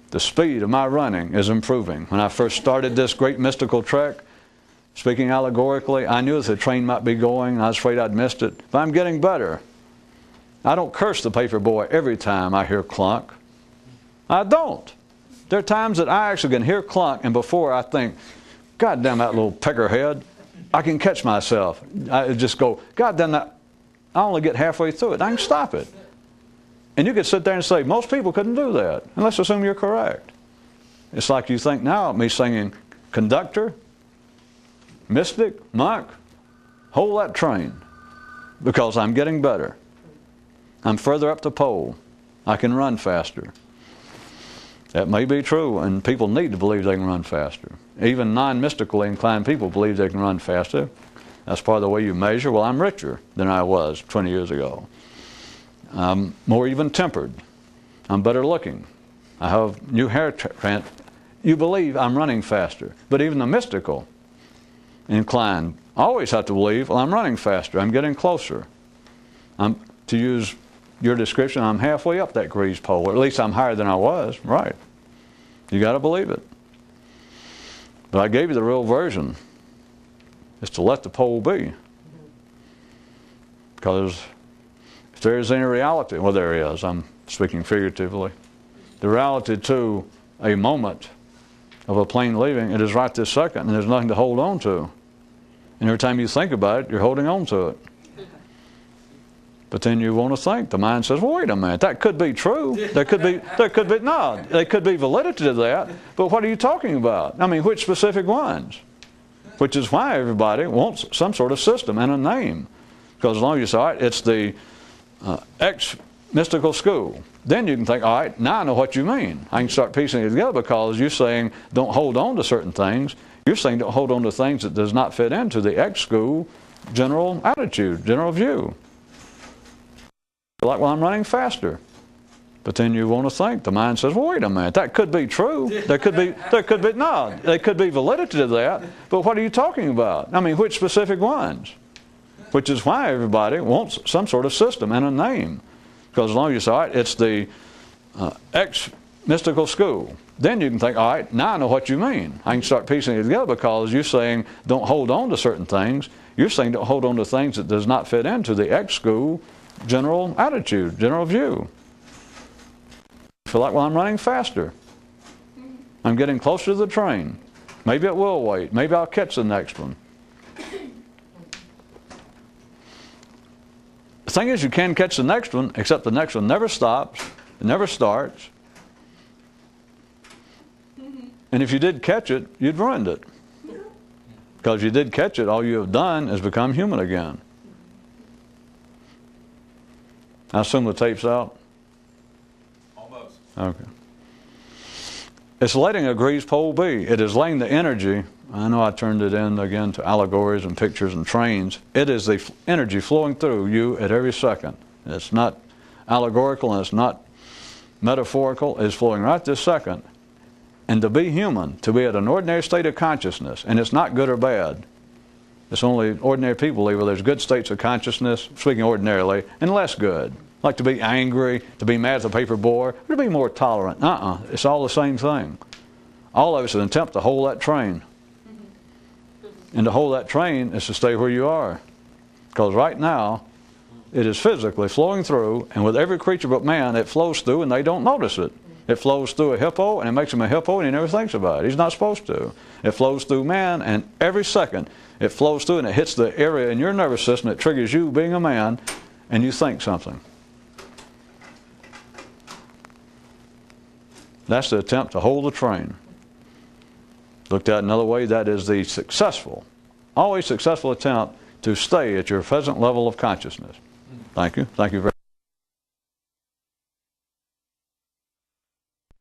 The speed of my running is improving. When I first started this great mystical trek, speaking allegorically, I knew that the train might be going, and I was afraid I'd missed it. But I'm getting better. I don't curse the paper boy every time I hear clunk. I don't. There are times that I actually can hear clunk, and before I think, God damn that little peckerhead, I can catch myself. I just go, God damn that. I only get halfway through it. I can stop it. And you could sit there and say, most people couldn't do that. And let's assume you're correct. It's like you think now, me singing conductor, mystic, monk, hold that train, because I'm getting better. I'm further up the pole. I can run faster. That may be true, and people need to believe they can run faster. Even non-mystically inclined people believe they can run faster. That's part of the way you measure. Well, I'm richer than I was 20 years ago. I'm more even-tempered. I'm better looking. I have new hair trend. You believe I'm running faster. But even the mystical inclined always have to believe, well, I'm running faster. I'm getting closer. To use your description, I'm halfway up that grease pole, or at least I'm higher than I was. Right. You got to believe it. But I gave you the real version. It's to let the pole be. Because if there is any reality, well, there is. I'm speaking figuratively. The reality to a moment of a plane leaving, it is right this second, and there's nothing to hold on to. And every time you think about it, you're holding on to it. But then you want to think. The mind says, well, wait a minute, that could be true. There could be validity to that. But what are you talking about? I mean, which specific ones? Which is why everybody wants some sort of system and a name. Because as long as you say, all right, it's the X mystical school, then you can think, all right, now I know what you mean. I can start piecing it together, because you're saying don't hold on to certain things. You're saying don't hold on to things that does not fit into the X school general attitude, general view. Like, well, I'm running faster. But then you want to think. The mind says, well, wait a minute, that could be true. There could be validity to that. But what are you talking about? I mean, which specific ones? Which is why everybody wants some sort of system and a name. Because as long as you say, all right, it's the X mystical school, then you can think, all right, now I know what you mean. I can start piecing it together, because you're saying don't hold on to certain things. You're saying don't hold on to things that does not fit into the X school general attitude, general view. You feel like, well, I'm running faster. I'm getting closer to the train. Maybe it will wait. Maybe I'll catch the next one. The thing is, you can catch the next one, except the next one never stops. It never starts. And if you did catch it, you'd ruined it. Because you did catch it, all you have done is become human again. I assume the tape's out? Almost. Okay. It's letting a grease pole be. It is laying the energy. I know I turned it in again to allegories and pictures and trains. It is the energy flowing through you at every second. It's not allegorical and it's not metaphorical. It's flowing right this second. And to be human, to be at an ordinary state of consciousness, and it's not good or bad. It's only ordinary people believe, well, there's good states of consciousness, speaking ordinarily, and less good. Like to be angry, to be mad at the paper boy, or to be more tolerant. It's all the same thing. All of it's an attempt to hold that train. And to hold that train is to stay where you are. Because right now, it is physically flowing through, and with every creature but man, it flows through and they don't notice it. It flows through a hippo, and it makes him a hippo, and he never thinks about it. He's not supposed to. It flows through man, and every second it flows through, and it hits the area in your nervous system that triggers you being a man, and you think something. That's the attempt to hold the train. Looked at another way, that is the successful, always successful attempt to stay at your present level of consciousness. Thank you. Thank you very much.